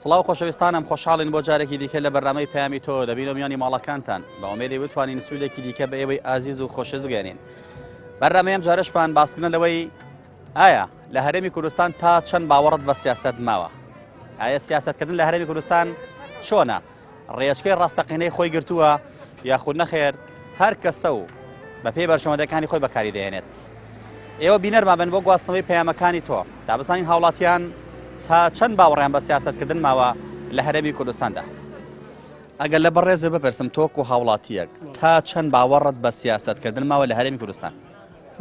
سڵاو خۆشەویستانم خۆشحاڵین بۆ جارێکی دیکە لە بەرنامەی پەیامی تۆ دەبینە میانی ماڵەکانتان بە ئومێدی بتوانین سوودێکی دیکە بە ئێوەی ئازیز و خۆشەویست بگەێنین. بەرنامەیەم جارشمان باسکردن لەوەی ئایا لە هەرێمی کوردستان تا چەند باوەڕت بە سیاسەت ماوە؟ ئایا سیاسەتکردن لە هەرێمی کوردستان چۆنە؟ ڕێچکەی ڕاستەقینەی خۆی گرتووە یاخود نەخێر هەر کەسە و بە پێی بەرژەوەندەکانی خۆی بەکاری دێنێت؟ ئێوە بینەرمان بن بۆ گواستنەوەی پەیامەکانی تۆ تا بزانین هاوڵاتیان تا چەند باوەڕیان بە سیاسەتکردن ماوە لە هەرێمی کوردستاندا. ئەگەر لە بەڕێزە بپرسم تۆک و هاوڵاتیەک تا چەند باوەڕت بە سیاسەتکردن ماوە لە هەرێمی کوردستان؟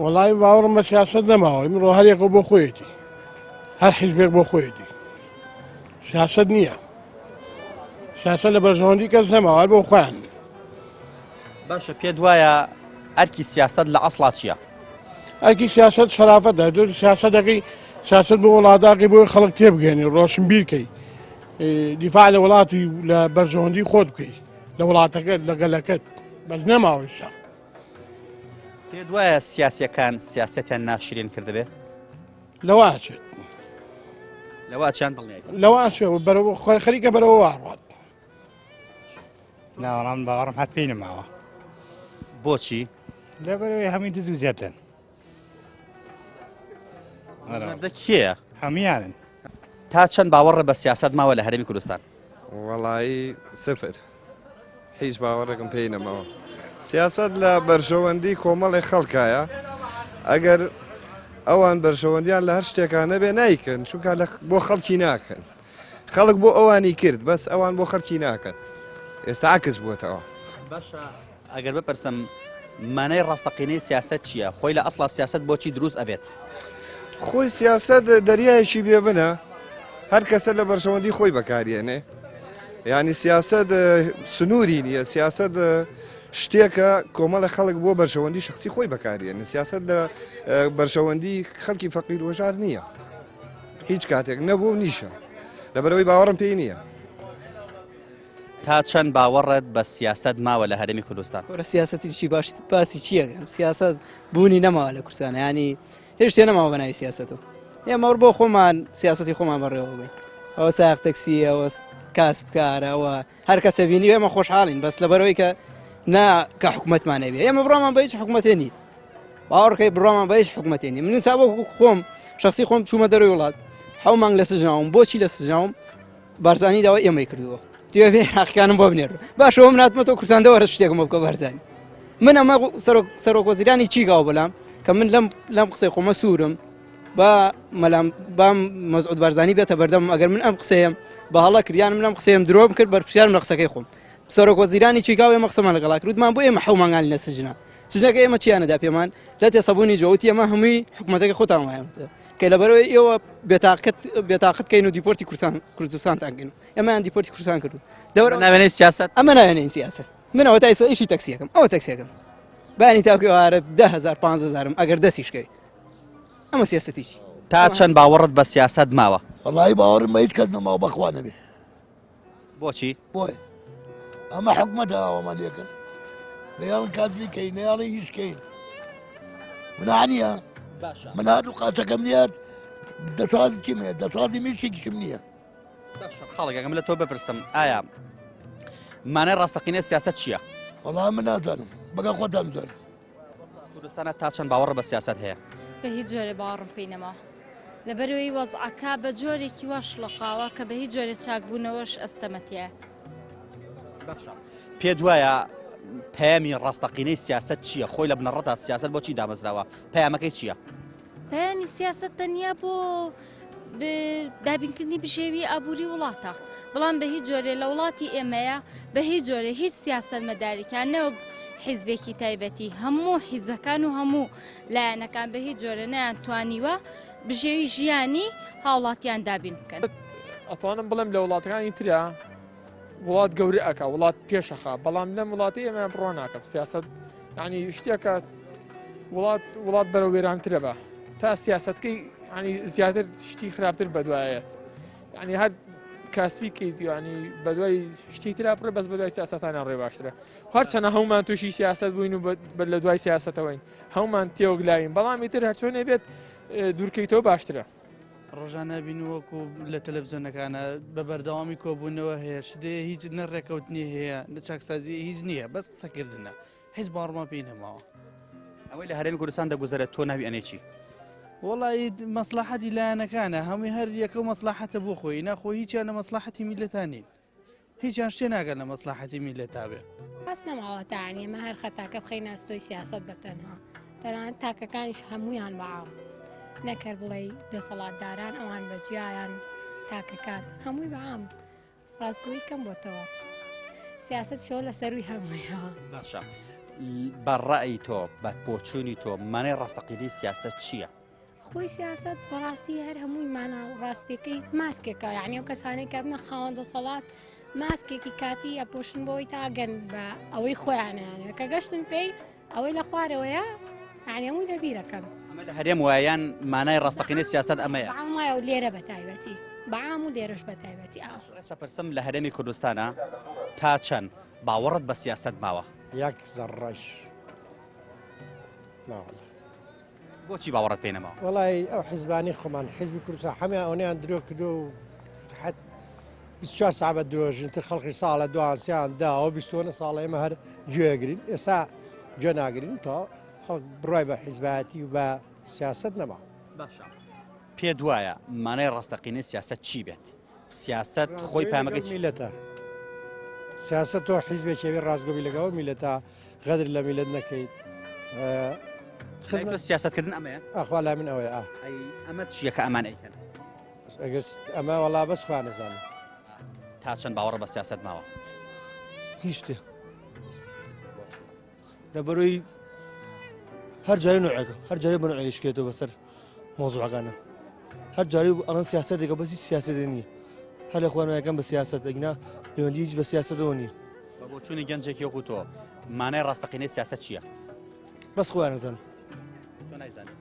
وەڵای باوەڕم بە سیاسەت نەماوە، ئیمڕۆ هەرێکە بۆ خۆیەتی، هەر حیزبێک بۆ خۆیەتی، سیاسەت نییە. سیاسەت لە بەرژەوەندی کەس نەماوە، هەر بۆ خۆیان. باشە پێت وایە ئەرکی سیاسەت لە ئەسڵا چییە؟ ئەرکی سیاسەت شەرافەتە. دۆ سیاسەتەکەی سیاسەت بۆ وڵاتاقی بۆی خەڵک تێبگەێنی، ڕۆشنبیر بکەی، دیفاع لە وڵاتی لە بەرژەوەندی خۆت بکەی، لە وڵاتەکەت لە گەلەکەت، بەس نەماوەیشە. پێت وایە سیاسیەکان سیاسەتیان ناشرین کردبێ؟ لەوا چێت لەوا چیان دڵنیای؟ لەوا چێەوە بەرەوە خەریکە بەرەوە واڕات. ناوەڕام باوەڕم هەر پێی نەماوە. بۆچی؟ لەبەرەوەی هەمووی دز و جێرتن. کێیە؟ هەمویانن. تا چەند باوەڕە بە سیاسەت ماوە لە هەرێمی کوردستان؟ وەڵایی سفر، هیچ باوەڕێکم پێی نەماوە. سیاسەت لە بەرژەوەندی کۆمەڵی خەڵکایە، ئەگەر ئەوان بەرژەوەندیان لە هەر شتێکانە بێ نایکەن، چونکە بۆ خەڵکی ناکەن. خەڵک بۆ ئەوانی کرد، بەس ئەوان بۆ خەڵکی ناکەن. ئێستا عکس بووەتەوە. باشە ئەگەر بپرسم مانای ڕاستەقینەی سیاسەت چییە؟ خۆی لە ئەسڵا سیاسەت بۆچی دروست ئەبێت؟ خۆی سیاسەت دەریایەکی بێبنە، هەر کەسە لە بەرژەوەندی خۆی بەکارێنێ. یعنی سیاسەت سنووری نییە، سیاسەت شتێکە کۆمەڵە خەڵک بۆ بەرژەوەندی شخصی خۆی بەکارێنێ. سیاسەت لە بەرژەوەندی خەڵکی فەقیر وەژار نییە، هیچ کاتێک نەبوو نیشە، لەبەرەوەی باوەڕم پێی نییە. تا چەند باوەڕت بە سیاسەت ماوە لە هەرێمی کوردستان؟ کۆرە سیاسەتیشی باش باسی چیەکەن؟ سیاسەت بوونی نەماوە لە کوردستان، ینی هیچ شتێ نەماوە بە ناوی سیاسەتەوە. ئێمە بۆ خۆمان سیاسەتی خۆمان بەڕێوە بین، ئەوە سایق تەکسی، ئەوە کاسب کارە، ئەوە هەر کەسە بینی ئێمە خۆشحاڵین، بەس لەبەرەوەی کە نا کە حکوومەتمانە بێ. ئێمە بڕامان بە هیچ حکوومەتێ نین، باوەڕکەی بڕامان بە هیچ حکوومەتێ نین. من سابە خۆم شخصی خۆم چوومە دەروی وڵات، حەو مانگ لە سژناوم. بۆچی لە سژناوم؟ بارزانی داوای ئێمەی کردووە، توێ بێ حەقیقانم بۆ بنێڕ. باشەوە من هاتمەوە کوردستانەوە هەر شتێکم بۆ بکە بارزانی. من ئەمە سەرۆک وەزیرانی چی گاو بەلام کە من لەم قسەی خۆمە سوورم بام مەزعود بارزانی بێتە بەردەم. ئەگەر من ئەم قسەیەم بە هەڵە کریان من ئەم قسەیەم درۆ بکرد بەرپرسیارم لە قسەکەی خۆم. سەرۆک وەزیرانی چیکاو ئێمە قسەمان لەگەڵا کردمان بۆ ئێمە حەو مانگان لە سژنە. سژنەکە ئێمە چیانەدا پێمان لە تێسەبوونی جەوتی ئەمە هەمووی حکوومەتەکەی خۆتان وایەتە کە لەبەرەوەی ئێوە بێتاقەت کەین و دیپۆرتی کوردستانتان کەین. ئێمەیان دیپۆرتی کوردستان کردو. ناوێنەی سیاسەت؟ ئەمە ناوێنەی سیاسەت. من ئەوە تا ئێستا ئیشی تەکسیەکەم، ئەوە تەکسیەکەم. بانی تاکوێوارە 10,000 15,000 ئەگەر دەستیشکەوی. ئەمە سیاسەتیشی. تا چەند باوەڕت بە سیاسەت ماوە؟ وەڵای باوەڕم بە هیچ کەس نەماوە بەخوا نەبێ. بۆچی؟ بۆی ئەمە حکوومەتە ئەوەمان لێکن، نەیاڵن کاسبی کەین، نەیاڵی هیچ کەین. منانیە من هاتوو قاچەکەم نیات دەسەڵاتی کیمێ، دەسەڵاتی میشتێکیشم نییە. خەڵک ئەگەم لە تۆ بپرسم ئایا مانای ڕاستەقینەی سیاسەت چییە؟ وەڵام من نازانم، بەگە خۆتان بزانن. کوردستانە تا چەند باوەڕ بە سیاسەت هەیە؟ بە هیچ جۆرە باوەڕم پێی نەماوە، لەبەرەوەی وەزعەکە بە جۆرێکی وا شڵقاوە کە بە هیچ جۆرە چاکبوونەوەش ئەستەمەتیە. پێت وایە پەیامی ڕاستەقینەی سیاسەت چییە؟ خۆی لە بنەڕەتە سیاسەت بۆچی دامەزراوە؟ پەیامەکەی چییە؟ پەیامی سیاسەت تەنیا بۆ دابینکردنی بژێوی ئابووری وڵاتە، بەڵام بە هیچ جۆرێ لە وڵاتی ئێمەیە بە هیچ جۆرە هیچ سیاسەت مەداریکان نەوەک حیزبێکی تایبەتی هەموو حیزبەکان و هەموو لایەنەکان بە هیچ جۆرە نەیانتوانیوە بژێوی ژیانی هاوڵاتیان دابین بکەن. ئەتوانم بڵێم لە وڵاتەکانی ترە وڵات گەوری ئەکە، وڵات پێشەخە، بەڵام لەم وڵاتی ئێمە بڕۆ ناکەم. سیاسەت ینی شتێکە وڵات بەرەو وێرانترە بە تا سیاسەتەکەی ینی زیاتر شتی خراپتر بەدوایەت. ینی هەر کاسبی کەیت ینی بە دوای شتی ترا پڕێ بەس بە دوای سیاسەتانە ڕێ باشترە هەرچەنە هەومان تووشی سیاست بووین و لە دوای سیاستەوەین هەومان تێوەگلاین بەڵام ئیتر هەرچۆنێ بێت دوورکەیتەوە باشترە ڕۆژانە بینوەکو لە تەلەڤزیۆنەکانە بە بەردەوامی کۆبوونەوە هەیە شتێ هیچ نەڕێکەوتنی هەیە چاکسازی هیچ نییە بەس سەکردنە هیچ باڕما پێی نەماوە ئەوەی لە هەرێمی کوردستان دەگوزارێت تۆ ناوی ئەنێکی وڵی مەسلحەتی لایەنەکانە هەمووی هەر یەکە مەسلحەتە بۆ خۆی ناخۆ هیچیان لە مەسلحەتی میلەتانین هیچیان شتێ ناگەن لە مەسلحەتی میلەتا بێ بەس نەماوە تاعنی ئەمە هەر خەتاکە بخەینە ئەستۆی سیاست بەتەنها تەنانەت تاکەکانیش هەمویان بەعام نەکرد بڵێ دەسەڵاتداران ئەوان بەجیایان تاکەکان هەمووی بەعام ڕاستگۆیی کەم بۆتەوە سیاست شۆ لە سەروی هەموویە باشە بەڕای تۆ بە بۆچوونی تۆ مانای ڕاستەقیلی سیاست چییە؟ خۆی سیاست بەڕاستی هەر هەمووی مانە ڕاستیەکەی ماسکێکە یعنی ئەو کەسانەی کە بنە خاوەندە سەڵات ماسکێکی کاتی ئەپۆشن بۆی تاگەن بە ئەوەی خۆیانیانە کە گەشتن پێی ئەوەی لە خوارەوەیە یعنی هەمووی لەبیرەکەن ئەمە لە هەرێم وایان مانای ڕاستەقینەی سیاست ئەمەیە بەعام وایە و لێرە بە تایبەتی بەعام و لێرەش بە تایبەتی ڕێسا پرسم لە هەرێمی کوردستانە تا چەند باوەڕت بە سیاست ماوە یەک زەڕەش ناوەڵە بۆچی باوەڕت پێ نەماوە وڵی ئەو حیزبانی خۆمان حیزبی کوردستان هەمێ ئەوەیان درۆ کردو و 24 ساعت بە درۆژن تر خەڵقی ساڵە دوانسییان داوە 29 ساڵە ئێمە هەر گوێگرین ئێستا گوێ ناگرین تا خەڵک بڕای بە حیزبەتی و بە سیاست نەما باشە پێ دوایە مانای ڕاستەقینەی سیاست چی بێت سیاست خۆی پامەکەی میلەتە سیاست تۆ حیزبێکی ڕاستگۆبی لەگەڵ میلەتە غەدر لە میلەت نەکەیت خزمەت سیاستکردن ئەمەیە ئەخوا لا من ئەوەیە ئەمە چییە کە ئەمان ئەیکەن ئەگەر ئەمە وەڵا بەس خوا نەزانم تا چەند باوەڕ بە سیاست ماوە هیچ شتێ لەبەرەوەی هەر جاری نوعەکە هەر جاری بە نوعی شکێتەوە بەسەر مۆزوعەکانە هەر جاری ئەڵەن سیاسەتێکە بەس هیچ سیاسەتێ نییە هەر لە خوانەکەم بە سیاست ئەگنا پەیوەندی هیچ بە سیاسەتەوە نییە بە بۆچوونی گەنجێکی وەکو تۆ مانای ڕاستەقینەی سیاست چییە بەس خۆیان نەزانم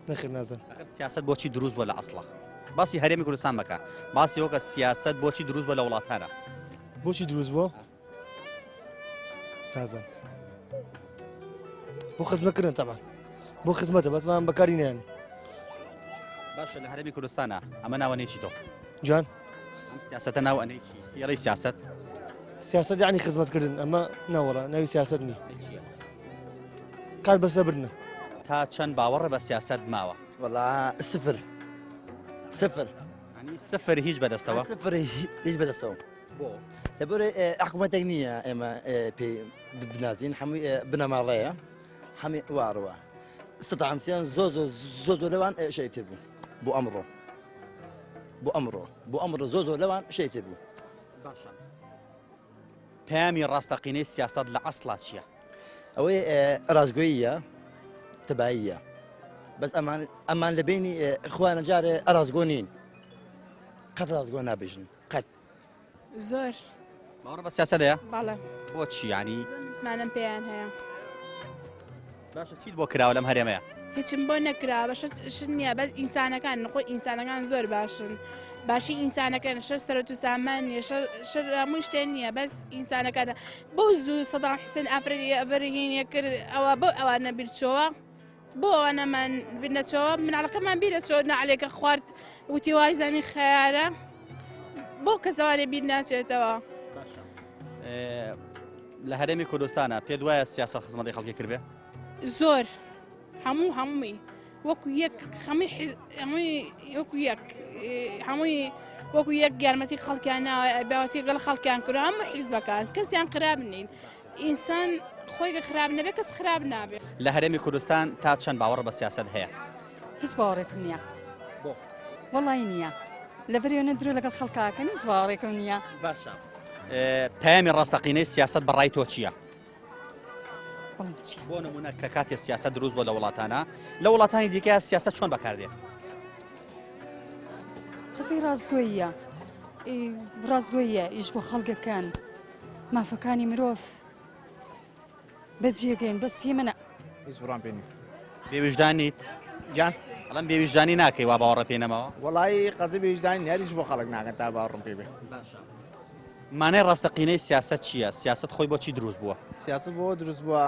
نەخێر نازان سیاست بۆچی دروست بۆ لە ئەسڵە باسی هەرێمی کوردستان بکە باسی ئەوکە سیاست بۆچی دروست بە لە وڵاتانە بۆچی دروست بووە نازانم بۆ خزمەتکردن تەمان بۆ خزمەتە بەسمان بەکاری نێن باشە لە هەرێمی کوردستانە ئەمە ناوەنێکی تۆ جان ئەم سیاسەتە ناو ئەنێکی پێڵی سیاست سیاست یعنی خزمەتکردن ئەمە ناوەڵە ناوی سیاست نی کات بەسە برنە تا چەند باوەڕە بە سیاست ماوە وەڵا سفر ینی سفر هیچ بەدەستەوە سفر هیچ بەدەستەوە بۆ لەبەرە حکوومەتێک نییە ئێمە پێی بنازین هەمووی بنەماڵەیە هەمی واڕەوە ستامسیان زۆر لەوان شەیتر بوو بۆ ئەمڕۆ زۆر لەوان شەیتر بوو باشە پەیامی ڕاستەقینەی سیاست لە ئەسڵا چییە ئەوەی ڕازگۆییە تەباییە بەس ئەمان لە بینی خوانە جارێ ئەڕازگۆ نین قەت ڕازگۆ نابژن قەت زۆر باوەڕ بە سیاسەتەیە بەڵێ بۆچی ینی مانم پێیان هەیە باشە چیت بۆ کراوە لەم هەرێمەیە هیچم بۆ نەکرا بەشت نییە بەس ئینسانەکان نخۆی ئینسانەکان زۆر باشن باشی ئینسانەکان شەر سەرەت و سامان نیە شەر هەمووی شتێن نییە بەس ئینسانەکانە بۆ زوو سەدام حسێن ئافرەتی ئەبەرهینە کرد ئەوە بۆ ئەوانە بیرچۆوە بۆ ئەوانەمان بینەچەوە مناڵەکەمان بیرەچۆ نعلێکە خوارد وتی وای زانی خەیارە بۆ کەسەوانێ بیر ناچێتەوە لە هەرێمی کوردستانە پێ دوایە سیاسە خزمەتی خەڵکی کردبێ زۆر هەمووی وەکو یەک هەمووی وەکو یەک هەمووی وەکو یەک گارمەتی خەڵکیان ناوە باوەتی گەڵ خەڵکیان کرد هەموو حیزبەکان کەسیان خراب نین ئینسان خۆی خراب نەبێ کەس خراب نابێت لە هەرێمی کوردستان تا چەند باوەڕ بە سیاست هەیە هیچ باوەڕێکم نییە بۆ وەڵی نییە لەبەرێنە درۆ لەگەڵ خەڵکاکەن هیچ باوەڕێکم نییە باشە پەیامی ڕاستەقینەی سیاست بەڕای تۆ چییە بۆ نمونە کە کاتێ سیاست دروست بۆ لە وڵاتانە لە وڵاتانی دیکە سیاست چۆن بەکاردێت قسەی ڕازگۆیە ئیش بۆ خەڵگەکان مافەکانی مرۆڤ بەجێگەین بەستی منە هیچ بڕام پێنی بێویژدانیت جان ئەڵەم بێویژدانی ناکەی وا باوەڕە پێ نەماوە وەڵی قەزی بێویژدانی هەریش بۆ خەڵک ناکەن تا باوەڕم پێ بێ مانای ڕاستەقینەی سیاست چییە؟ سیاست خۆی بۆچی دروست بووە؟ سیاست بۆ دروست بووە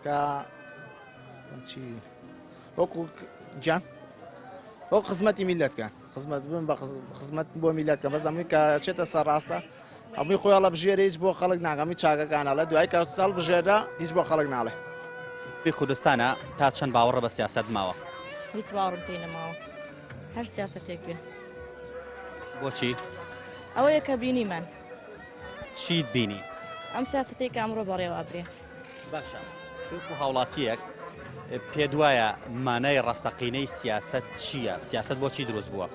کە چی وەکو گیان وەکو خزمەتی میلەتکە خزمەت بن بە خزمەت بۆ میلەتکە بەس هەمووی کە چێتە سەر ڕاستە هەمووی خۆی هەڵە بژێرە هیچ بۆ خەڵک ناگەمی چاکەکانەڵە دوای کە هەڵ بژێرە هیچ بۆ خەڵک ناڵێ کوردستانە تا چەند باوەڕە بە سیاست ماوە؟ هیچ باوەڕم پێی نەماوە هەر سیاسەتێک بێ بۆچی؟ ئەوەیە کە بینیمان چیت بینی؟ ئەم سیاسەتێک ئەمڕۆ بەڕێوە ئەبرێ باشە وەکو هاوڵاتیەک پێت وایە مانای ڕاستەقینەی سیاست چییە؟ سیاست بۆچی دروست بووە؟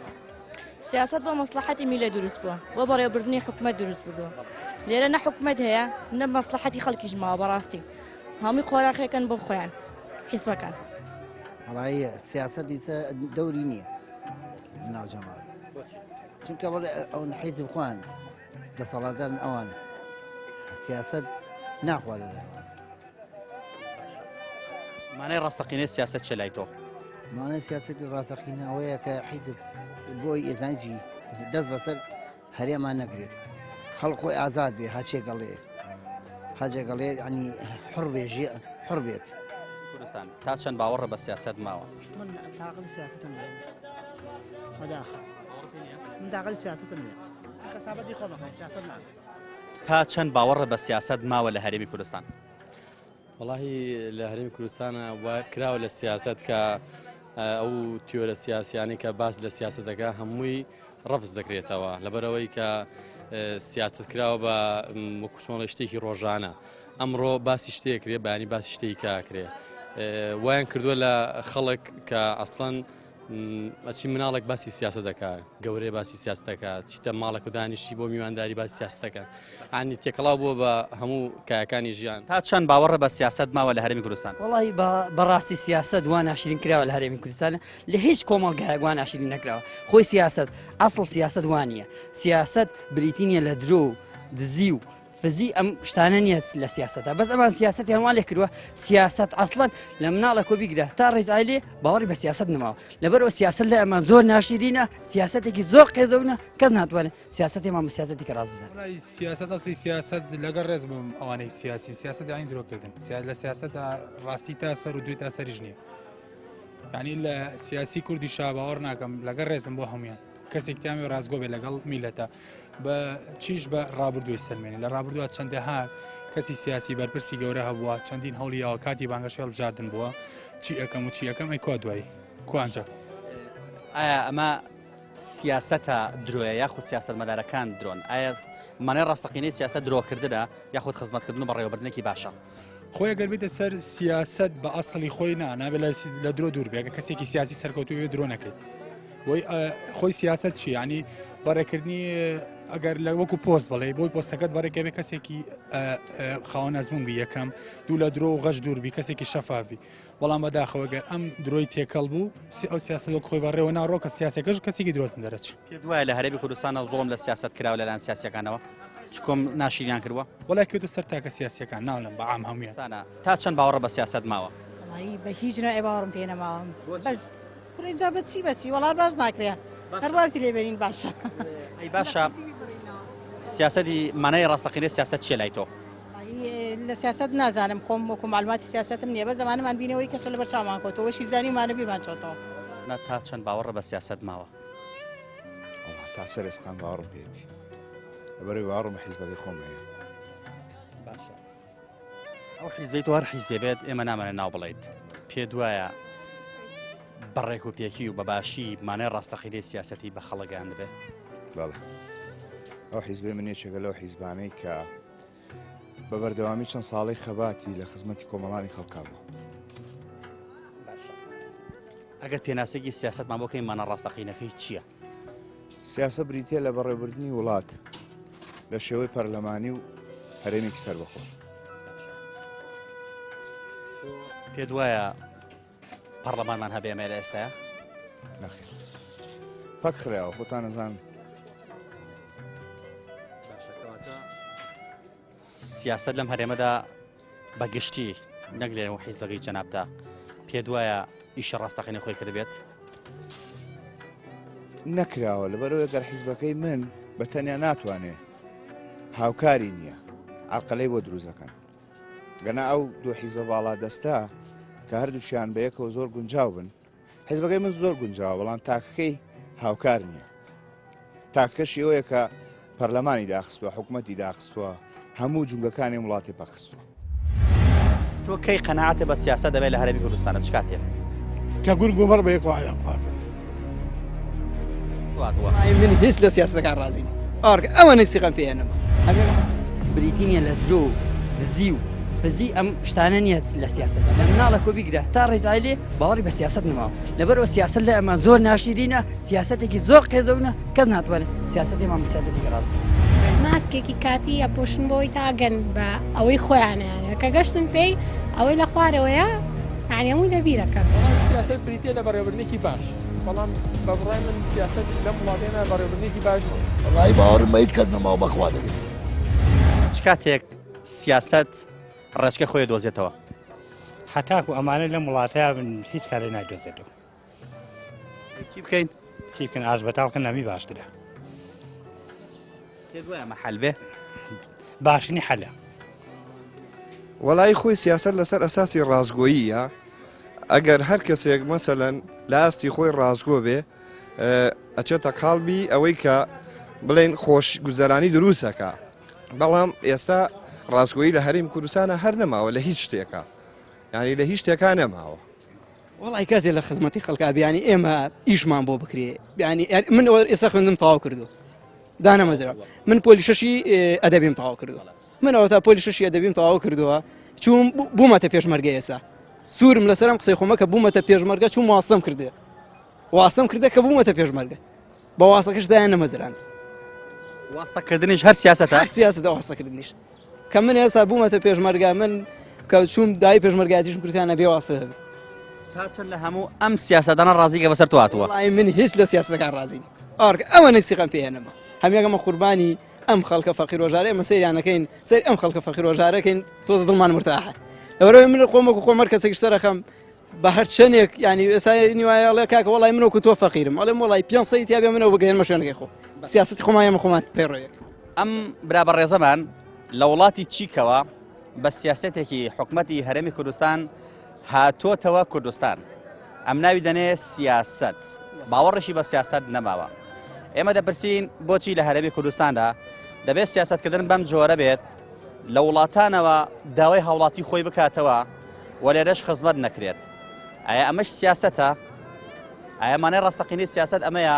سیاست بۆ مەسلحەتی میلە دروست بووە بۆ بەڕێوەبردننی حکومەت دروست بووە لێرە نە حکومەت هەیە نە مەسلحەتی خەڵکیش ماوە بەڕاستی هەمووی خۆراقەکەن بۆ خۆیان حیزبەکان ڕایە سیاست دیسە دەوری نییە ناو جەماڵ چونکە بڵێ ئەوەن حیزب خوان دەسەڵاتدارن ئەوان سیاست ناخوا لە لایوان مانای ڕاستەقینەی سیاست چه لای تۆ؟ مانای سیاستی ڕاستەقینە ئەوەیە کە حیزب بۆی ئێزانجی دەست بەسەر هەرێمان نەگرێت خەڵق خۆی ئازاد بێ هاچێگەڵێ ینی حڕ بێت کوردستان تا چەند باوەڕە بە سیاست ماوە؟ من تاقل سیاستم مداخل من تاقل سیاستم کەسابەتی خۆ بەخۆم سیاست ناکەم تا چەند باوەڕە بە سیاست ماوە لە هەرێمی کوردستان؟ وەڵاهی لە هەرێمی کوردستانە وا کراوە لە سیاست کە ئەو تیۆرە سیاسیانی کە باس لە سیاستەکە هەمووی ڕەفز دەکرێتەوە لەبەرەوەی کە سیاست کراوە بە وەکو چۆنڵی شتێکی ڕۆژانە ئەمڕۆ باسی شتێکرێ بەیانی باسی شتێکی کاکرێ وایان کردووە لە خەڵک کە ئەسڵەن ئەچی مناڵێک باسی سیاست دەکات گەورەی باسی سیاست دەکات چیتە ماڵێک و دانیشتی بۆ میوانداری باسی سیاستەکەن ئانی تێکەڵاو بووە بە هەموو کایەکانی ژیان تا چەند باوەڕە بە سیاست ماوە لە هەرێمی کوردستان؟ وڵی بەڕاستی سیاست دوان ناشرین کراوە لە هەرێمی کوردستان لە هیچ کۆمەڵگایەک وان ناشرین نەکراوە خۆی سیاست ئەسڵ سیاست وانە سیاست بریتینیە لە درۆ و دزی و فزی ئەم شتانە نیە لە سیاستە بەس ئەمان سیاست هەڵوان لێ کردووە سیاست ئەسڵەن لە مناڵە کۆ بیگرە تا ڕێزایلێ باوەڕی بە سیاست نماوە لەبەرەوە سیاست لە ئەمان زۆر ناشرینە سیاستێکی زۆر قێزەونە کەس ناتوانێت سیاستی ئەمان سیاستی کە ڕاست بزانێت سیاست ئەسلی سیاست لەگەڵ ڕێز بووم ئەوانەی سیاسی سیاست یانی درۆکردن لە سیاست ڕاستی تا سەر و دوێ تا سەریش نییە یعنی لە سیاسی کوردی شاباوەڕ ناکەم لەگەڵ ڕێزم بۆ هەمویان کەسێک تامی ڕازگۆ بێ لەگەڵ میلەتە بە چیش بە ڕابردووی سەلمێنی لە ڕابردووە چەندەها کەسی سیاسی بەرپرسی گەورە هەبووە چەندین هەوڵیەوە کاتی بانگەشێڵ بژاردن بووە چی ئەەکەم و چی ئەەکەم ئەی کوا دوایی کوانجە ئایا ئەمە سیاستە درۆیە یاخود سیاست مەدارەکان درۆن ئایا مانای ڕاستەقینەی سیاست درۆکردنە یاخود خزمەتکردن و بەڕێوەبردنێکی باشە خۆی گەربێتە سەر سیاست بە ئەسڵی خۆی نابێت لە درۆ دوور بێگە کەسێکی سیاسی سەرکەوتوی درۆ نەکەیت خۆی سیاست چی ینی بەڕێکردنی ئەگەر لە وەکو پۆست بڵێ بۆی پۆستەکەت بەڕێکە بێ کەسێکی خاوەن ئەزمون بی یەکەم دوو لە درۆ و غەش دووربی کەسێکی شەفافی بەڵام بەداخەوە گەر ئەم درۆی تێکەڵ بوو ئەو سیاست خۆی بەڕێوە ناڕۆکە سیاسەکەش کەسێکی درۆستن دەرەچ پێ دوایە لە هەرێمی کوردستانە زۆڵم لە سیاست کراوە لەلایەن سیاسیەکانەوە چکۆم ناشیریان کردووە وڵای کردو سەر تاکە سیاسیەکان ناڵم بە عام هەمویان تا چەند باوەڕە بە سیاست ماوە بە هیچ نوع باوەڕم پێ نەماوە بەس اینجا بەچی بەچی وەڵات باز ناکرێ هەربازی لێبێنین باشە ئەی باشە سیاستی مانای ڕاستەقینەی سیاست چیە لای تۆ؟ لە سیاست نازانم خۆم وەکو معلوماتی سیاستم نییە بە زمانمان بینەوەی کەچە لە بەرچاومان کۆتەوەشی زانیمانە بیرمان چۆتەوە تا چەند باوەڕە بە سیاست ماوە؟ تا سەر ئێسقان باوەڕم پێێتی لەبەرەوەی باوەڕم حیزبەکەی خۆم هەیە باشە ئەو حیزبەی تۆ هەر حیزبێ بێت ئێمە نامانە ناو بڵێیت پێ دوایە بەڕێک و پێکی و بەباشی مانای ڕاستەقینەی سیاسەتی بە خەڵکیان دەبێت بەڵێ ئەو حیزبێ من یەکێکە لەو حیزبانەی کە بە بەردەوامی چەند ساڵەی خەباتی لە خزمەتی کۆمەڵانی خەڵکا بوو ئەگەر پێناسێکی سیاستمان بۆکەی مانە ڕاستەقینەکەی چییە؟ سیاسە بریتە لە بەڕێوەبردننی وڵات لە شێوەی پەرلەمانی و هەرێمێکی سەربەخۆ پێ دوایە پەرلەمانمان هەبێمە لە ئێستاە؟ نەخێر پەک خراوە خۆتان نەزان سیاست لەم هەرێمەدا بەگشتی نەگرێن و حیزبەکەی جەنابدا پێ دوایە ئیشە ڕاستەقینەی خۆی کردبێت؟ نەکراوە لەبەرەوەی گەر حیزبەکەی من بە تەنیا ناتوانێت هاوکاری نییە عەرقەلەی بۆ دروست دەکەن گەنا ئەو دوو حیزبە باڵا دەستا کە هەردووشیان بە یەکەوە زۆر گونجاو بن حیزبەکەی من زۆر گونجاوە بەڵام تاکەکەی هاوکار نییە تاکەشی ئەوەیە کە پەرلەمانی داخستووە حکوومەتی داخستووە هەموو جونگەکانی وڵاتی پەخستووە تۆ کەی قەناعەتە بە سیاسەت دەبێت لە هەرێمی کوردستانە چ کاتێک کە گورگ و بەڕ بە یەکەوە ئایا قوار من هیچ لە سیاسەتەکان ڕازی نیم ئەوانەی سیغەم پێێنەمە بریتینیە لە درۆ دزی و فزی ئەم شتانە نیە لە سیاست لە مناڵە کۆ بیگرە تا ڕێزایلێ باوەڕی بە سیاست نماوە لەبەرەوە سیاست لە ئەمان زۆر ناشیرینە سیاسەتێکی زۆر قێزەونە کەس ناتوانێت سیاسەتێمان بە سیاسەتێکی ڕاست ماسکێکی کاتی ئەپۆشن بۆی تاگەن بە ئەوەی خۆیانیانە کە گەشتن پێی ئەوەی لە خوارەوەیە یعنی هەمووی لەبیرەکەن سیاست بریتە لە بەڕێوەبردنێکی باش بەڵام بە بڕای من سیاست لەم وڵاتێنە بەڕێوەبردنێکی باش وڵای باوەڕم بە هیچ کەس نەماوە بەخوا دەبێت چ کاتێک سیاست ڕێچکە خۆی دۆزێتەوە هەتاکو ئەمانە لەم وڵاتەیە بن هیچ کارێ ناگۆزێتەوە چی بکەین چی بکەن ئاش بەتاڵکە نامی باشترە پێت وایە ئەمە حەل بێ باشنی حەلە وەڵای خۆی سیاست لەسەر ئەساسی ڕازگۆییە ئەگەر هەر کەسێک مەسەلەن لە ئاستی خۆی ڕازگۆ بێ ئەچێتە قاڵبی ئەوەی کە بڵێن خۆش گوزەرانی دروستەکە بەڵام ئێستا ڕاستگۆیی لە هەرێمی کوردستانە هەر نەماوە لە هیچ شتێکە یعنی لە هیچ شتێکا نەماوە وڵی کاتێ لە خزمەتی خەڵکا بیانی ئێمە ئیشمان بۆ بکرێ ینی من ئێستا خوێندم تەواو کردو دانەمەزرا من پۆلی شەشی ئەدەبیم تەواو کردو منەوە تا پۆلی شەشی ئەدەبیم تەواو کردووە چوون بوومەتە پێشمەرگە ئێستا سوورم لەسەرم قسەی خۆمە کە بوومەتە پێشمەرگە چوون واسەم کردێ واسەم کردە کە بوومەتە پێشمەرگە بە واسەکەش دایان نەمەزراند واستەکردنیش هەر سیاسەتە هەر سیاسەتە واستەکردنیش کە من ئێستا بوومەتە پێشمەرگە من کە چوون دای پێشمەرگایەتیشم کردیانە بێ واسە هەبێ تا چەند لە هەموو ئەم سیاسەتانە ڕازیگە بەسەر تو هاتووە وڵی من هیچ لە سیاسەتەکان ڕازی ئەوەنەی سیغەم پێێنەمە هەمیەکەمە قوربانی ئەم خەڵکە فەقیر ڕۆژارە ئێمە سەیرانەکەین سەر ئەم خەڵکە فەقیر ڕۆژارەکەین تۆز دڵمان مرتاحە لەبەرەوەی من خۆمەکو خۆمەر کەسێکی سەرەخەم بە هەر چەندێک ینی ئێستا نیوایەڵێ کاکە وڵی منەوەکو تۆ فەقیرم ئەڵێم وڵی 5 سەی تیا بێ منەوە بگەێنمە شوێنەکەی خۆ سیاسەتی خۆمایەمە خۆمان پێڕۆیەک ئەم برا بەڕێزەمان لە وڵاتی چیکەوە بە سیاسەتێکی حکومەتی هەرێمی کوردستان هاتۆتەوە کوردستان ئەم ناوی دەنێ سیاست باوەڕێکی بە سیاست نەماوە ئێمە دەپرسین بۆچی لە هەرێمی کوردستاندا دەبێت سیاستکردن بەم جۆرە بێت لە وڵاتانەوە داوای هاوڵاتی خۆی بکاتەوە و لێرەش خزمەت نەکرێت ئایا ئەمەش سیاسەتە ئایا مانای ڕاستەقینەی سیاست ئەمەیە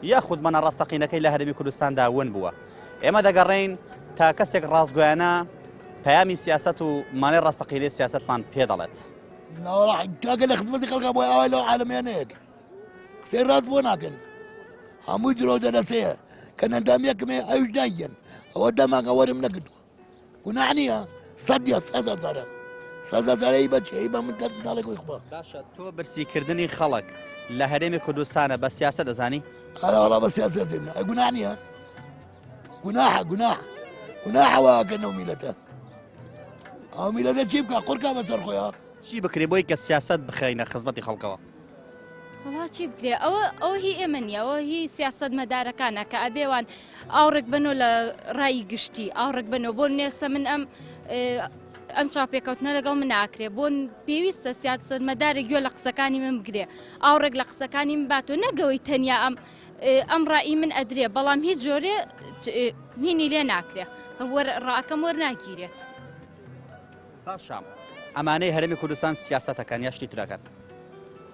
یاخود مانە ڕاستەقینەکەی لە هەرێمی کوردستاندا ون بووە ئێمە دەگەڕین تا کەسێک ڕاستگویانە پەیامی سیاست و مانای ڕاستەقینەی سیاستمان پێ دەڵێت کاکە لە خزمەتی خەڵکا بۆی ئەوای لەو عالەمیانەیەکە قسەی ڕاست بۆ ناکەن هەمووی درۆ دەرەسەیە کە نەندامیەکەمێ ئەوش نایەن ئەوە دەماکە وەرم نەکردووە گوناح نییە سەدیە سەزارە سەزارەی بەچی بە من دەست بناڵێک خۆ باشە تۆ برسیکردنی خەڵک لە هەرێمی کوردستانە بە سیاسە دەزانی ئەرە وەڵا بە سیاسەت دێن ئەی گوناح نییە گوناحەوەکەنەوە میلەتە ئەو میلەتە چی بکە قورکا بەسەر خۆیان چی بکرێ بۆی کە سیاست بخەینە خزمەتی خەڵکەوە وڵا چی بکرێ ئەوە هی ئێمە نیە ئەوە هی سیاست مەدارەکانە کە ئەبێوان ئاوڕێک بنەوە لە ڕایی گشتی ئاوڕێک بنەوە بۆ نێسە من ئەم چاپێکەوتنە لەگەڵ من ناکرێ بۆ پێویستە سیاست مەدارێک گوێ لە قسەکانی من بگرێ ئاوڕێک لە قسەکانی من باتۆ نەگەوەی تەنیا ئەم ڕایی من ئەدرێ بەڵام هیچ جۆرێ هینی لێ ناکرێ ڕاکەم وەرناگیرێت باشە ئەمانەی هەرێمی کوردستان سیاسەتەکان یا شتی ترەکەن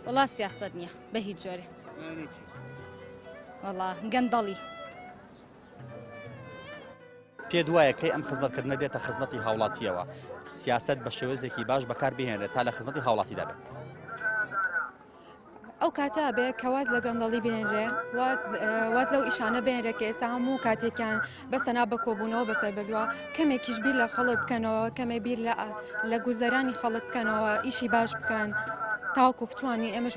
وڵا سیاست نییە بە هیچ جۆرێ وڵا گەندەڵی پێ دوایە کەی ئەم خزمەتکردنە دێتە خزمەتی هاوڵاتیەوە سیاست بە شێوەیەکی باش بەکار بهێنرێت تا لە خزمەتی هاوڵاتیدا بێت ئەو کاتە بێ کەواز لە گەندەڵی بێنرێ واز لەو ئیشانە بێنرێ کە ئێستا هەموو کاتێکیان بەستەنا بە کۆبوونەوە بەسەر بردووە کەمێکیش بیر لە خەڵک بکەنەوە کەمێ بیر لە گوزەرانی خەڵک بکەنەوە ئیشی باش بکەن تاوکو بتوانین ئێمەش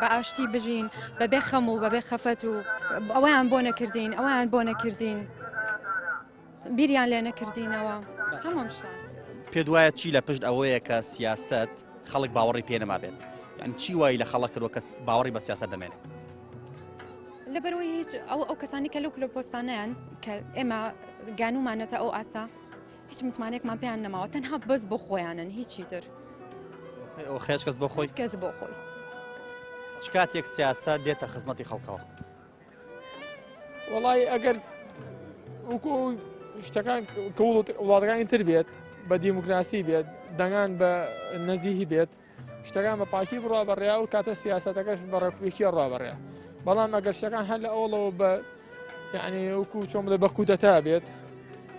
بە ئاشتی بژین بەبێ خەم و بەبێ خەفەت و ئەویان بۆ نەکردین ئەویان بۆ نەکردین بیریان لێ نەکردینەوە هەموو شتان پێ دوایە چی لە پشت ئەوەیە کە سیاست خەڵک باوەڕی پێ نەما بێت یعنی چی وای لە خەڵک کردووە کە باوەڕی بە سیاست دەمێنێت لەبەرەوەی هیچ ئەو کەسانی کە لەو پۆستانەیان کە ئێمە گانومانەتە ئەو ئاسا هیچ متمانێکمان پێیان نەماوە تەنها بەس بۆ خۆیانن هیچی تر ئەو خێش کەس بۆ خۆی کەس بۆ خۆی چ کاتێک سیاسەت دێتە خزمەتی خەڵکەوە وڵی ئەگەر وەکو شتەکان کە وڵاتەکانی تر بێت بە دیموکراسی بێت دەنگان بە نەزیهی بێت شتەکان بە پاکی بڕوا بەڕێیا و کاتە سیاسەتەکەش بە ڕێکوپێکی ڕابڕێ بەڵام ئەگەر شتەکان هەر لە ئەوڵەوە بە یعنی وەکو چۆن بڵێ بە کودەتا بێت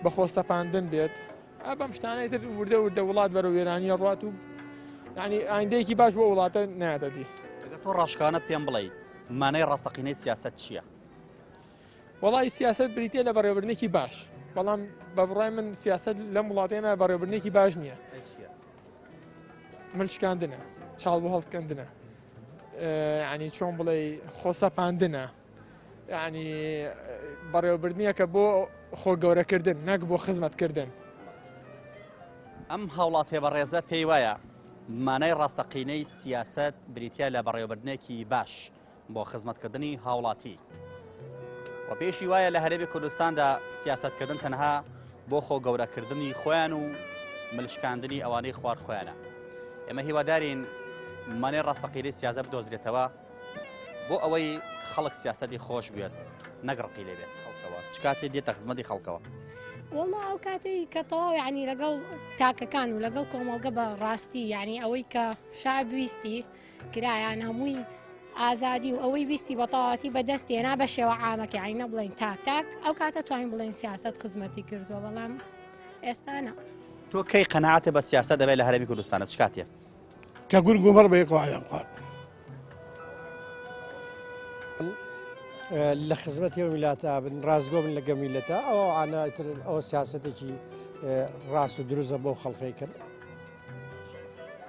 بە خۆستەپاندن بێت بەم شتانەی تر وردە وردە وڵات بەرە وێرانیە ڕات و ینی ئایندەیەکی باش بۆ وڵاتە نایەتەدی تۆ ڕاشکانە پێم بڵێ مانای ڕاستەقینەی سیاست چییە؟ وڵی سیاست بریتە لە بەڕێوەبردنێکی باش بەڵام بە بڕای من سیاست لەم وڵاتێمە بەڕێوەبردنێکی باش نییە ملشکاندنە چاڵ بۆ هەڵکەندنە ینی چۆن بڵێ خۆسەپاندنە ینی بەڕێوەبردنیەکە بۆ خۆگەورەکردن نەک بۆ خزمەتکردن ئەم هاوڵاتێ بە ڕێزە پێی وایە مانای ڕاستەقینەی سیاست بریتە لە بەڕێوەبردنێکی باش بۆ خزمەتکردنی هاوڵاتی و پێشی وایە لە هەرێمی کوردستاندا سیاستکردن تەنها بۆ خۆ گەورەکردنی خۆیان و ملشکاندنی ئەوانەی خوارد خۆیانە ئێمە هیوادارین مانای ڕاستەقینەی سیاست بدۆزرێتەوە بۆ ئەوەی خەڵک سیاسەتی خۆش بێت نەگڕقی لێ بێت خەڵکەوە چ کاتێ دێتە خزمەتی خەڵکەوە والله ئەو کاتی کە تەواو یعنی لەگەڵ تاکەکان و لەگەڵ کۆمەڵگە بە ڕاستی یعنی ئەوەی کە شعب ویستی کرایان هەمووی ئازادی و ئەوەی ویستی بە تەواوەتی بەدەستێنا بە شێوە عامەکە یعنی نەبڵێن تاک ئەو کاتە توانین بڵێن سیاست خزمەتی کردووە بەڵام ئێستانە تۆ کەی قەنەعاتە بە سیاسەت دەبێت لە هەرێمی کوردستانە چ کاتێ کە گورگ و بەڕ بە یەکەوە ئایان خوارد لە خزمەتی ویلاتە بن ڕازگۆ بن لەگە میلەتە ئەوە سیاسەتێکی ڕاست و دروستە بۆ خەڵقی کرد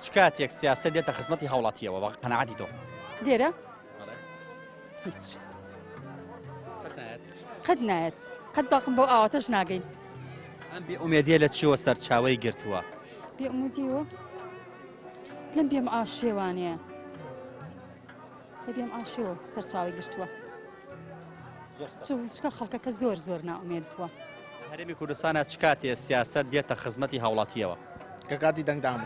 چ کاتێک سیاست دێتە خزمەتی هاوڵاتیەوە بە قەنەعاتی تۆ دێرە هیچ قەت نایەت قەت باقم بۆ ئاواتەش ناگەین ئەم بێ ئومێدیە لە چیوە سەرچاوەی گرتووە بێ ئومێدیوە لەم بێم ئاشێوانەیە لە بێم ئاشێوە سەرچاوی گرتووە چکە خەڵکەکە زۆر زۆر ناومێت بووە هەرێمی کوردستانە چ کاتێ سیاست دێتە خزمەتی هاوڵاتیەوە کە کاتی دەنگدام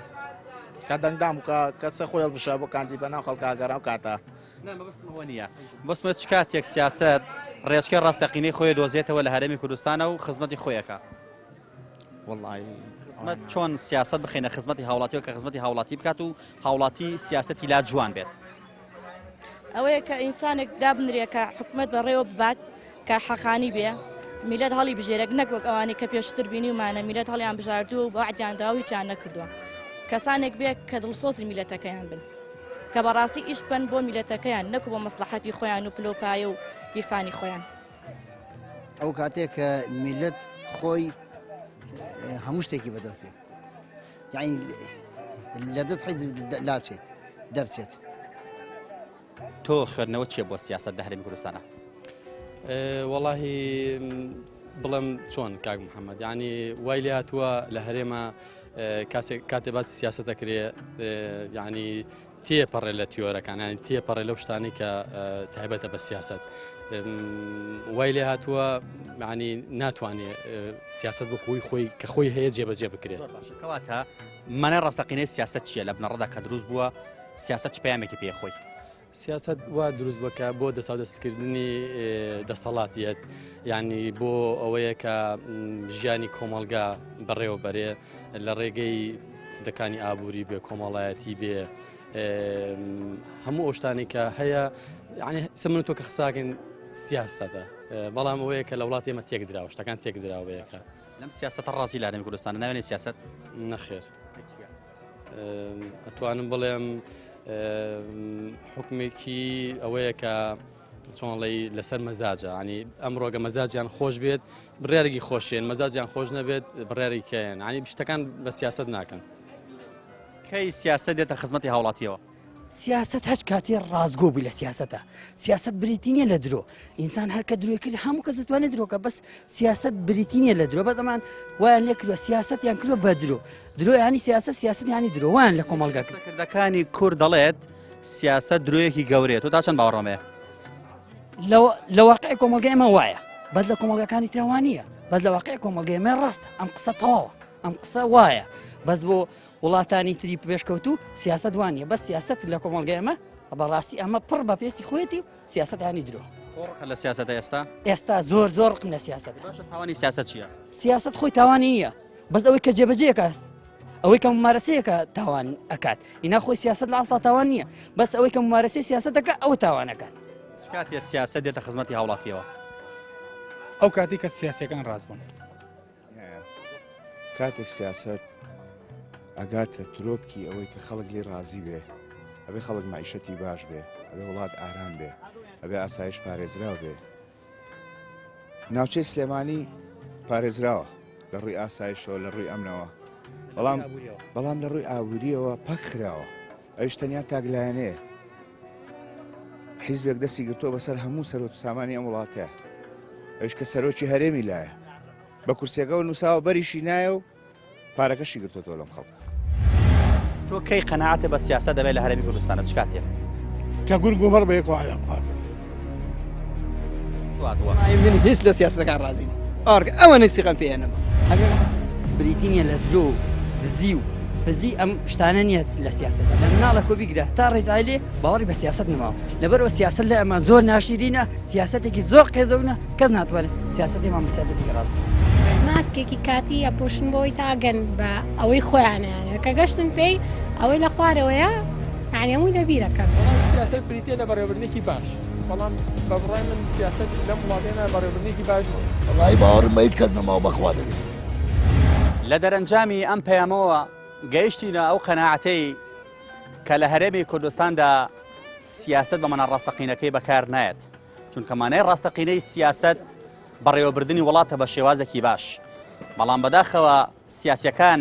کە دەنگدام و کەسە خۆی بشە بۆ کاندی بەناو خەڵکاگەرا و کاتە بەستمەوە نییە بەستمە چ کاتێک سیاست ڕێچکە ڕاستەقینەی خۆی دۆزێتەوە لە هەرێمی کوردستانە و خزمەتی خۆیەکە وڵی خزمەت چۆن سیاست بخینە خزمەتی هاوڵاتیەوە کە خزمەتی هاوڵاتی بکات و هاوڵاتی سیاسەتی لا جوان بێت ئەوەیە کە ئینسانێک دابنرێ کە حکومت بەڕێوە ببات کە حەقانی بێ میلەت هەڵی بژێرەك نەک وەک ئەوانی کە پێشتر بینی ومانە میلەت هەڵیان بژاردووە و بەعدیاندا و هیچیان نەکردووە کەسانێک بێ کە دڵسۆزی میلەتەکەیان بن کە بەڕاستی ئیش بن بۆ میلەتەکەیان نەکو بۆ مەسلحەتی خۆیان و پلۆپایە و لیفانی خۆیان ئەو کاتێک کە میلەت خۆی هەموو شتێکی بەدەست بێت یعنی لە دەست حیزب لاچێت دەرچێت تۆ خوێندنەوە چیە بۆ سیاست لە هەرێمی کوردستانە واللهی بڵم چۆن کاک محەممەد ینی وای لێ هاتووە لە هەرێمە کاتێ باسی سیاست دەکرێ ینی تێپەڕێ لە تیۆرەکان ینی تێپەڕێ لەو شتانی کە تایبەتە بە سیاست وای لێ هاتووە ینی ناتوانێت سیاست بۆ خۆی کە خۆی هەیە جێبەجێ بکرێت کەواتە مانای ڕاستەقینەی سیاست چییە لە بنەڕەدا کە دروست بووە سیاست چ پەیامێکی پێ خۆی سیاست وا دروست بکە بۆ دەستکردنی دەسەڵاتیەت ینی بۆ ئەوەیە کە ژیانی کۆمەلگا بەڕێوەبەرێ لە ڕێگەی دەکانی ئابووری بێ کۆمەڵایەتی بێ هەموو ئەو شتانی کە هەیە ینی سمن تۆ کە خساکن سیاستە بەڵام ئەوەیە کە لە وڵات ئێمە تێک دراوە شتەکان تێک دراوەیەکە لەم سیاستە ڕازی لە هەرێمی کوردستانە ناوێنێ سیاست نەخێر ئەتوانم بڵێم حکمێکی ئەوەیە کە چۆنڵی لەسەر مەزاجە ینی ئەم ڕۆگە مەزاجیان خۆش بێت بڕیارێکی خۆشێن مەزاجیان خۆش نەبێت بڕیاری کەیان ینی شتەکان بە سیاست ناکەن کەی سیاست دێتە خزمەتی هاوڵاتیەوە سیاست هەچ کاتێ ڕازگۆ بووی لە سیاستە سیاست بریتی نیە لە درۆ ئینسان هەر کە درۆی کرد هەموو کەس دەتوانێت درۆکە بەس سیاست بریتی نیە لە درۆ بە زەمان وایان لێ کردووە سیاستیان کردووە بە درۆ درۆ ینی سیاست ینی درۆوان لە کۆمەڵگەکردەکانی کورد دەڵێت سیاست درۆیەکی گەورەیە تۆ تا چەند باوەڕەمەیە لە واقعی کۆمەلگای ئەمە وایە بەس لە کۆمەلگەکانی تراوانیە بەس لە واقعی کۆمەلگای ئەمە ڕاستە ئەم قسە تەواوە ئەم قسە وایە بەس بۆ وڵاتانی تری پێشکەوتو سیاست وانە بەس سیاست لە کۆمەلگای ئەمە بەڕاستی ئەمە پڕ بە پێستی خۆیەتی و سیاستیانی درۆ لە سیاست ئێستا زۆر ڕقم لە سیاست تاوانی سیاست چییە؟ سیاست خۆی تاوانی نییە بەس ئەوەی کە جێبەجێکە ئەوەی کە ممارەسەیەکە تاوان ئەکات ئینا خۆی سیاست لە ئاسا تاوان نییە بەس ئەوەی کە ممارەسەی سیاستەکە ئەو تاوانەکات کاتێ سیاست دێتە خزمەتی هاوڵاتیەوە ئەو کاتی کە سیاسەکان ڕاست بوون کاتێک سیاست ئەگاتە ترۆپکی ئەوەی کە خەڵک لێ ڕازی بێ ئەبێ خەڵک معیشەتی باش بێ ئەبێ وڵات ئارام بێ ئەبێ ئاسایش پارێزراو بێ ناوچەی سلێمانی پارێزراوە لە ڕووی ئاسایشەوە لە ڕووی ئەمنەوە بەڵام لە ڕووی ئابووریەوە پەخراوە ئەوش تەنیا تاگلایەنەیە حیزبێک دەستی گرتۆ بەسەر هەموو سەرۆت سامانی ئەم وڵاتەیە ئەوش کە سەرۆکی هەرێمی لایە بە کورسیەکە و نووساوە بەریشی نایە و پارەکەشی گرتۆتەوە لەم خەڵکە تۆ کەی قەناعەتە بە سیاسە دەبێت لە هەرێمی کوردستانە چ کاتێک کە گورگ و بەڕ بە یەک وایە قار من هیچ لە سیاسەکان ڕازین ئارگە ئەوە نسیقم پێێنەمە بریتینیە لە درۆ دزی و فزی ئەم شتانە نیە لە سیاستە لە مناڵە کۆ بیگرە تا ڕێزایلێ باوەڕی بە سیاست نماوە لەبەرەوە سیاست لە ئەمە زۆر ناشرینە سیاسەتێکی زۆر قێزەونە کەس ناتوانێت سیاسەتی مان بە سیاسەتێکی ڕاست ماسکێکی کاتی ئەپۆشن بۆی تاگەن بە ئەوەی خۆیانیانە کە گەشتن پێی ئەوەی لە خوارەوەیە یعنی هەمووی لەبیرەکەن سیاست بریتە لە بەڕێوەبردنێکی باش بەڵام بە بڕای من سیاست لەم وڵاتێنە بەڕێوەبردنێکی باش ڕای باوەڕم بە هیچ کەس نەماوە بەخوا دەبێت لە دەرەنجامی ئەم پەیامەوە گەیشتینە ئەو قەناعەتەی کە لە هەرێمی کوردستاندا سیاست بە مەنە ڕاستەقینەکەی بەکار نایەت چونکە مانای ڕاستەقینەی سیاست بەڕێوەبردننی وڵاتە بە شێوازێکی باش بەڵام بەداخەوە سیاسیەکان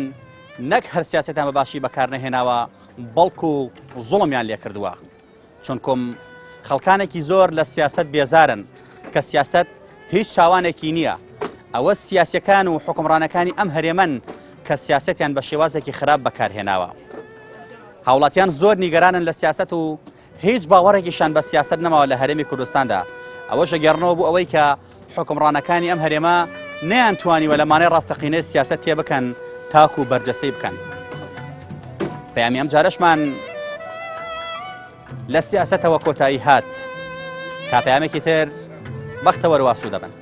نەک هەر سیاسەتان بە باشی بەکار نەهێناوە بەڵکو زوڵمیان لێ کردووە چونکم خەڵکانێکی زۆر لە سیاست بێزارن کە سیاست هیچ چاوانێکی نییە ئەوە سیاسیەکان و حکمڕانەکانی ئەم هەرێمەن کە سیاسەتیان بە شێوازێکی خراپ بەکارهێناوە هاوڵاتیان زۆر نیگەرانن لە سیاست و هیچ باوەڕێکیشان بە سیاست نەماوە لە هەرێمی کوردستاندا ئەوەشە گەڕنەوە بوو ئەوەی کە حکمڕانەکانی ئەم هەرێمە نەیانتوانیوە لە مانای ڕاستەقینەی سیاست تێ بکەن تاکو و بەرجەسەی بکەن پەیامی ئەم جارەشمان لە سیاسەتەوە کۆتایی هات تا پەیامێکی تر بەختەوەرە واسوو دەبن